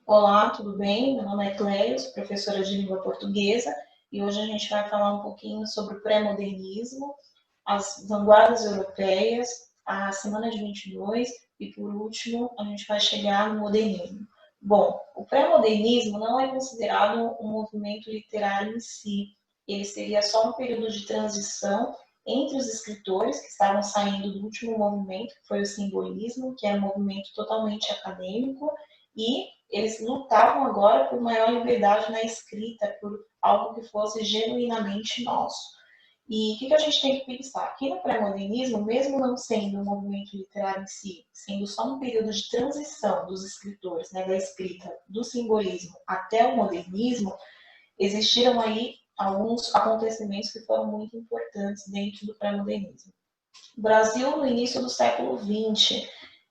Olá, tudo bem? Meu nome é Cleia, sou professora de língua portuguesa e hoje a gente vai falar um pouquinho sobre o pré-modernismo, as vanguardas europeias, a Semana de 22 e, por último, a gente vai chegar no modernismo. Bom, o pré-modernismo não é considerado um movimento literário em si, ele seria só um período de transição entre os escritores que estavam saindo do último movimento, que foi o simbolismo, que era um movimento totalmente acadêmico, e eles lutavam agora por maior liberdade na escrita, por algo que fosse genuinamente nosso. E o que a gente tem que pensar? Aqui no pré-modernismo, mesmo não sendo um movimento literário em si, sendo só um período de transição dos escritores, né, da escrita do simbolismo até o modernismo, existiram aí alguns acontecimentos que foram muito importantes dentro do pré-modernismo. O Brasil, no início do século XX,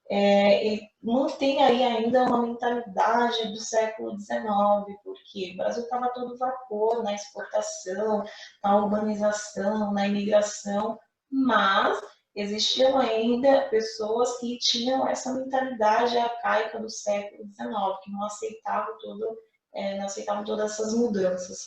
ele mantém aí ainda uma mentalidade do século XIX, porque o Brasil estava todo vapor na exportação, na urbanização, na imigração, mas existiam ainda pessoas que tinham essa mentalidade arcaica do século XIX, que não aceitavam todas essas mudanças.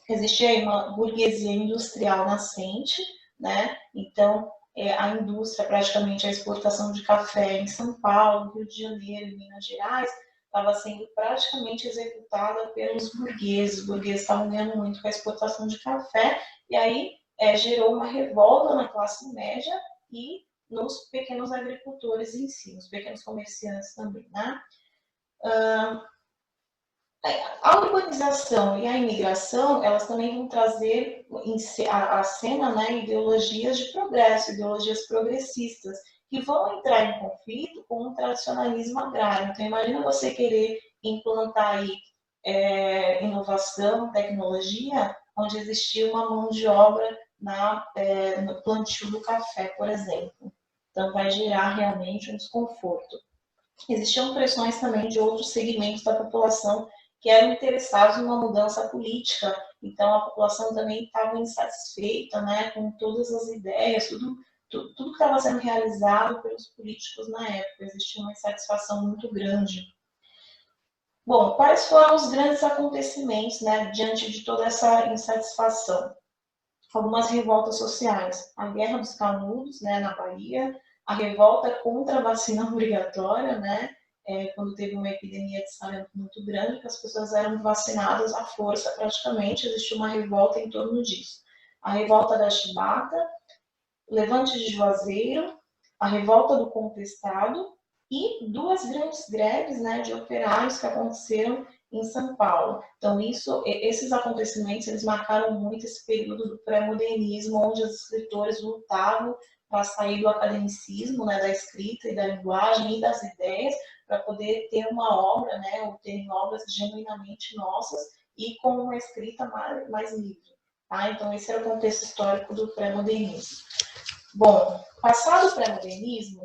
Existia aí uma burguesia industrial nascente, né? Então, a indústria, praticamente a exportação de café em São Paulo, Rio de Janeiro e Minas Gerais, estava sendo praticamente executada pelos burgueses. Os burgueses estavam ganhando muito com a exportação de café, e aí gerou uma revolta na classe média e nos pequenos agricultores em si, nos pequenos comerciantes também, né? A urbanização e a imigração, elas também vão trazer à cena, né, ideologias de progresso, ideologias progressistas, que vão entrar em conflito com o tradicionalismo agrário. Então, imagina você querer implantar aí inovação, tecnologia, onde existia uma mão de obra no plantio do café, por exemplo. Então, vai gerar realmente um desconforto. Existiam pressões também de outros segmentos da população que eram interessados numa mudança política. Então, a população também estava insatisfeita, né, com todas as ideias, tudo que estava sendo realizado pelos políticos na época. Existia uma insatisfação muito grande. Bom, quais foram os grandes acontecimentos, né, diante de toda essa insatisfação? Algumas revoltas sociais. A Guerra dos Canudos, né, na Bahia, a revolta contra a vacina obrigatória, né, quando teve uma epidemia de sarampo muito grande, que as pessoas eram vacinadas à força praticamente, existiu uma revolta em torno disso. A revolta da Chibata, o Levante de Juazeiro, a revolta do Contestado e duas grandes greves, né, de operários que aconteceram em São Paulo. Então, esses acontecimentos, eles marcaram muito esse período do pré-modernismo, onde os escritores lutavam para sair do academicismo, né, da escrita e da linguagem e das ideias, para poder ter uma obra, né, ou terem obras genuinamente nossas e com uma escrita mais livre. Tá? Então, esse era o contexto histórico do pré-modernismo. Bom, passado o pré-modernismo,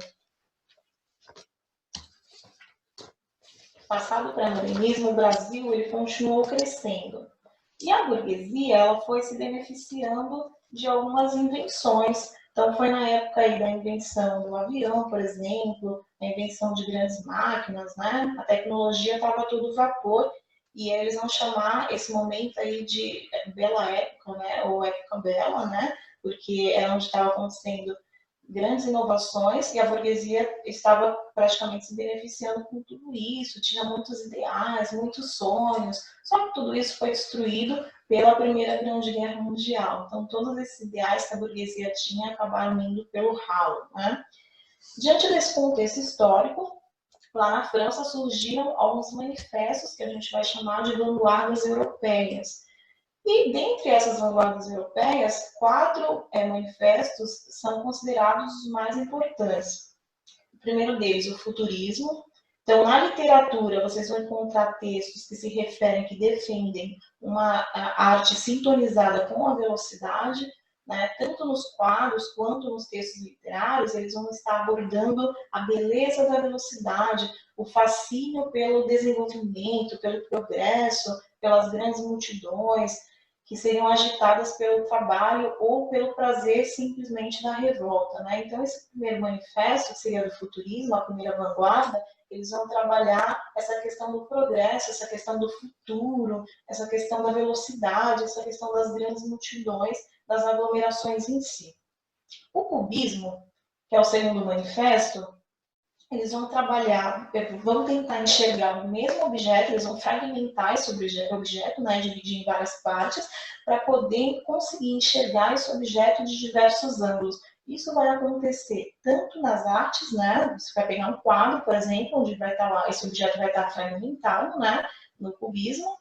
o Brasil ele continuou crescendo. E a burguesia ela foi se beneficiando de algumas invenções. Então, foi na época aí da invenção do avião, por exemplo, a invenção de grandes máquinas, né? A tecnologia estava todo vapor e eles vão chamar esse momento aí de bela época, né? Ou época bela, né? Porque é onde estava acontecendo grandes inovações e a burguesia estava praticamente se beneficiando com tudo isso, tinha muitos ideais, muitos sonhos, só que tudo isso foi destruído pela Primeira Grande Guerra Mundial. Então, todos esses ideais que a burguesia tinha acabaram indo pelo ralo, né? Diante desse contexto histórico, lá na França surgiram alguns manifestos que a gente vai chamar de vanguardas europeias. E dentre essas vanguardas europeias, 4 manifestos são considerados os mais importantes. O primeiro deles, o futurismo. Então, na literatura, vocês vão encontrar textos que se referem, que defendem uma arte sintonizada com a velocidade, né? Tanto nos quadros quanto nos textos literários, eles vão estar abordando a beleza da velocidade, o fascínio pelo desenvolvimento, pelo progresso, pelas grandes multidões, que seriam agitadas pelo trabalho ou pelo prazer simplesmente da revolta, né? Então, esse primeiro manifesto, que seria do futurismo, a primeira vanguarda, eles vão trabalhar essa questão do progresso, essa questão do futuro, essa questão da velocidade, essa questão das grandes multidões, das aglomerações em si. O cubismo, que é o segundo manifesto, eles vão trabalhar, vão tentar enxergar o mesmo objeto, eles vão fragmentar esse objeto, né, dividir em várias partes, para poder conseguir enxergar esse objeto de diversos ângulos. Isso vai acontecer tanto nas artes, né, você vai pegar um quadro, por exemplo, onde vai estar lá, esse objeto vai estar fragmentado, né, no cubismo,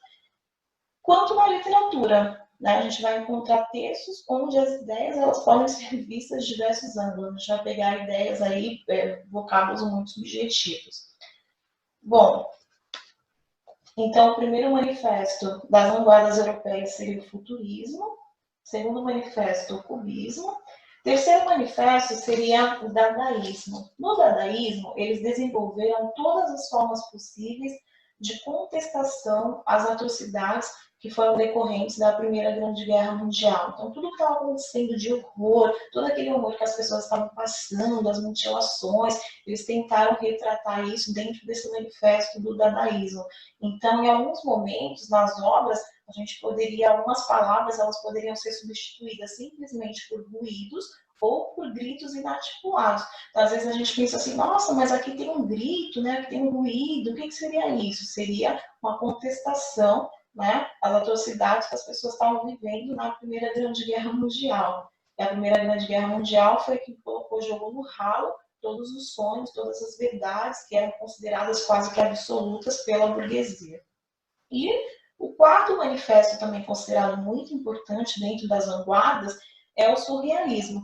quanto na literatura. Né? A gente vai encontrar textos onde as ideias elas podem ser vistas de diversos ângulos. A gente vai pegar ideias aí, vocábulos muito subjetivos. Bom, então o primeiro manifesto das vanguardas europeias seria o futurismo, o segundo manifesto o cubismo, o terceiro manifesto seria o dadaísmo. No dadaísmo, eles desenvolveram todas as formas possíveis de contestação às atrocidades que foram decorrentes da Primeira Grande Guerra Mundial. Então, tudo que estava acontecendo de horror, todo aquele horror que as pessoas estavam passando, as mutilações, eles tentaram retratar isso dentro desse manifesto do dadaísmo. Então, em alguns momentos, nas obras, a gente poderia, algumas palavras, elas poderiam ser substituídas simplesmente por ruídos ou por gritos inarticulados. Então, às vezes a gente pensa assim, nossa, mas aqui tem um grito, né? Aqui tem um ruído, o que seria isso? Seria uma contestação, né, às atrocidades que as pessoas estavam vivendo na Primeira Grande Guerra Mundial. E a Primeira Grande Guerra Mundial foi que colocou, jogou no ralo todos os sonhos, todas as verdades que eram consideradas quase que absolutas pela burguesia. E o quarto manifesto, também considerado muito importante dentro das vanguardas, é o surrealismo.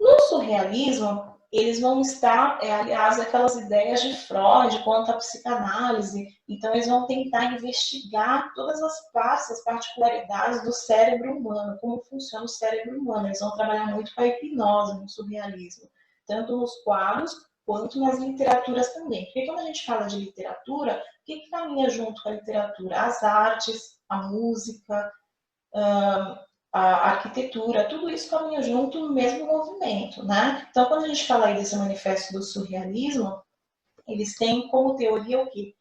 No surrealismo, eles vão estar, aliás, aquelas ideias de Freud quanto à psicanálise. Então, eles vão tentar investigar todas as partes, as particularidades do cérebro humano, como funciona o cérebro humano. Eles vão trabalhar muito com a hipnose no surrealismo, tanto nos quadros quanto nas literaturas também. Porque quando a gente fala de literatura, o que caminha junto com a literatura? As artes, a música, a arquitetura, tudo isso caminha junto no mesmo movimento, né? Então, quando a gente fala aí desse manifesto do surrealismo, eles têm como teoria o quê?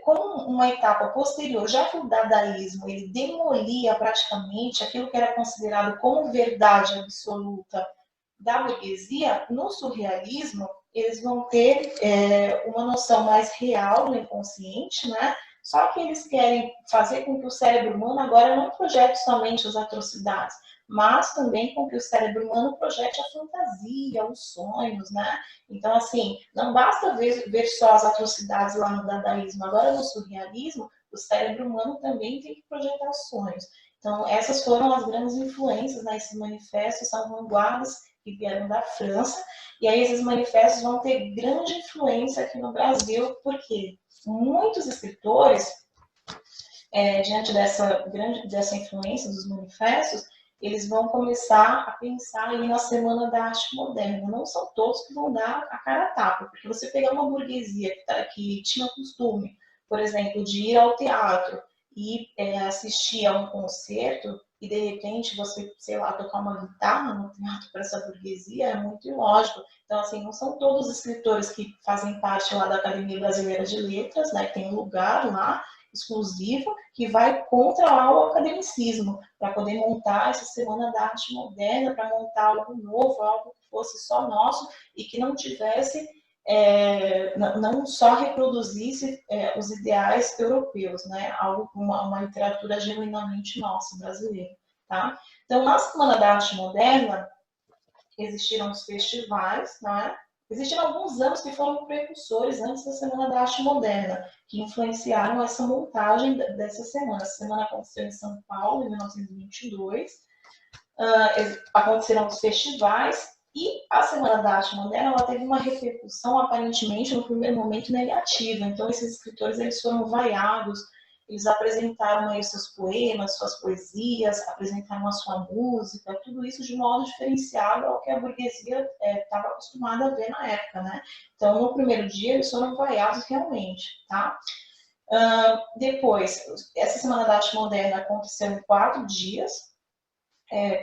Como uma etapa posterior, já que o dadaísmo ele demolia praticamente aquilo que era considerado como verdade absoluta da burguesia, no surrealismo eles vão ter uma noção mais real do inconsciente, né? Só que eles querem fazer com que o cérebro humano agora não projete somente as atrocidades, mas também com que o cérebro humano projete a fantasia, os sonhos, né? Então, assim, não basta ver só as atrocidades lá no dadaísmo, agora no surrealismo, o cérebro humano também tem que projetar sonhos. Então, essas foram as grandes influências nesses manifestos, são vanguardas que vieram da França, e aí esses manifestos vão ter grande influência aqui no Brasil, porque muitos escritores, diante dessa influência dos manifestos, eles vão começar a pensar aí na Semana da Arte Moderna. Não são todos que vão dar a cara a tapa, porque você pegar uma burguesia que tinha o costume, por exemplo, de ir ao teatro e assistir a um concerto, e de repente você, sei lá, tocar uma guitarra no teatro para essa burguesia, é muito ilógico. Então, assim, não são todos os escritores que fazem parte lá da Academia Brasileira de Letras, né, que tem um lugar lá exclusivo, que vai contra lá o academicismo, para poder montar essa Semana da Arte Moderna, para montar algo novo, algo que fosse só nosso e que não tivesse, não só reproduzisse os ideais europeus, né? Uma literatura genuinamente nossa, brasileira. Tá? Então, na Semana da Arte Moderna, existiram os festivais, né? Existiram alguns anos que foram precursores antes da Semana da Arte Moderna, que influenciaram essa montagem dessa semana. Essa semana aconteceu em São Paulo, em 1922. Aconteceram os festivais e a Semana da Arte Moderna ela teve uma repercussão, aparentemente, no primeiro momento, negativa. Então, esses escritores eles foram vaiados, eles apresentaram aí seus poemas, suas poesias, apresentaram a sua música, tudo isso de modo diferenciado ao que a burguesia estava acostumada a ver na época, né? Então, no primeiro dia, eles foram vaiados realmente, tá? Depois, essa Semana da Arte Moderna aconteceu em 4 dias,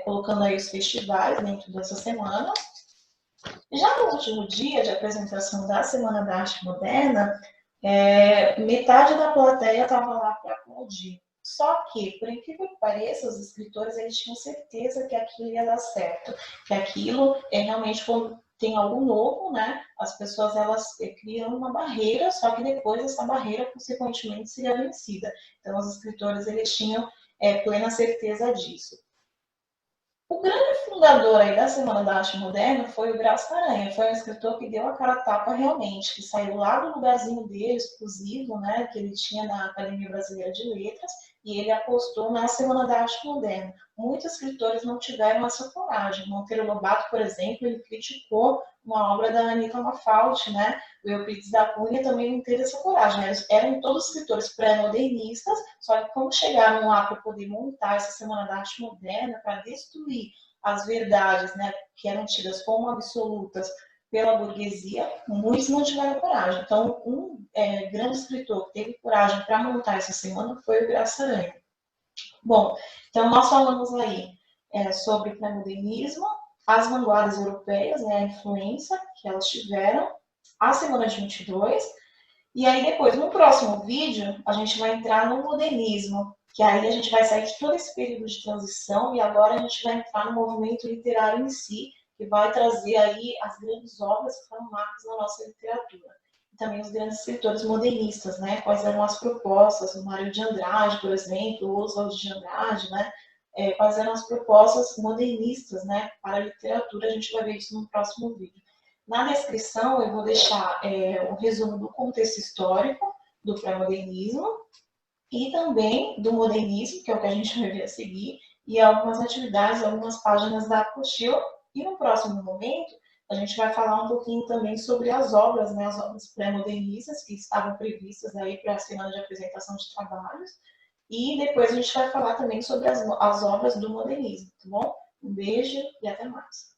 colocando aí os festivais dentro dessa semana. Já no último dia de apresentação da Semana da Arte Moderna, metade da plateia estava lá para aplaudir. Só que, por incrível que pareça, os escritores eles tinham certeza que aquilo ia dar certo, que aquilo realmente, quando tem algo novo, né? As pessoas elas criam uma barreira, só que depois essa barreira, consequentemente, seria vencida. Então, os escritores eles tinham plena certeza disso. O grande fundador aí da Semana da Arte Moderna foi o Graça Aranha, foi um escritor que deu a cara a tapa realmente, que saiu lá do lugarzinho dele, exclusivo, né, que ele tinha na Academia Brasileira de Letras, e ele apostou na Semana da Arte Moderna. Muitos escritores não tiveram essa coragem. Monteiro Lobato, por exemplo, ele criticou uma obra da Anita Malfatti, né? O Euclides da Cunha também não teve essa coragem. Eram todos escritores pré-modernistas, só que quando chegaram lá para poder montar essa Semana da Arte Moderna, para destruir as verdades, né, que eram tidas como absolutas pela burguesia, muitos não tiveram coragem. Então, um grande escritor que teve coragem para montar essa semana foi o Graça Aranha. Bom, então nós falamos aí sobre o pré-modernismo, as vanguardas europeias, né, a influência que elas tiveram, a Semana de 22, e aí depois, no próximo vídeo, a gente vai entrar no modernismo, que aí a gente vai sair de todo esse período de transição e agora a gente vai entrar no movimento literário em si, que vai trazer aí as grandes obras que foram marcas na nossa literatura. E também os grandes escritores modernistas, né? Quais eram as propostas, o Mário de Andrade, por exemplo, o Oswald de Andrade, né? Quais eram as propostas modernistas, né, para a literatura, a gente vai ver isso no próximo vídeo. Na descrição eu vou deixar um resumo do contexto histórico do pré-modernismo e também do modernismo, que é o que a gente vai ver a seguir, e algumas atividades, algumas páginas da apostila. E no próximo momento, a gente vai falar um pouquinho também sobre as obras, né, as obras pré-modernistas que estavam previstas aí para a semana de apresentação de trabalhos. E depois a gente vai falar também sobre as obras do modernismo, tá bom? Um beijo e até mais.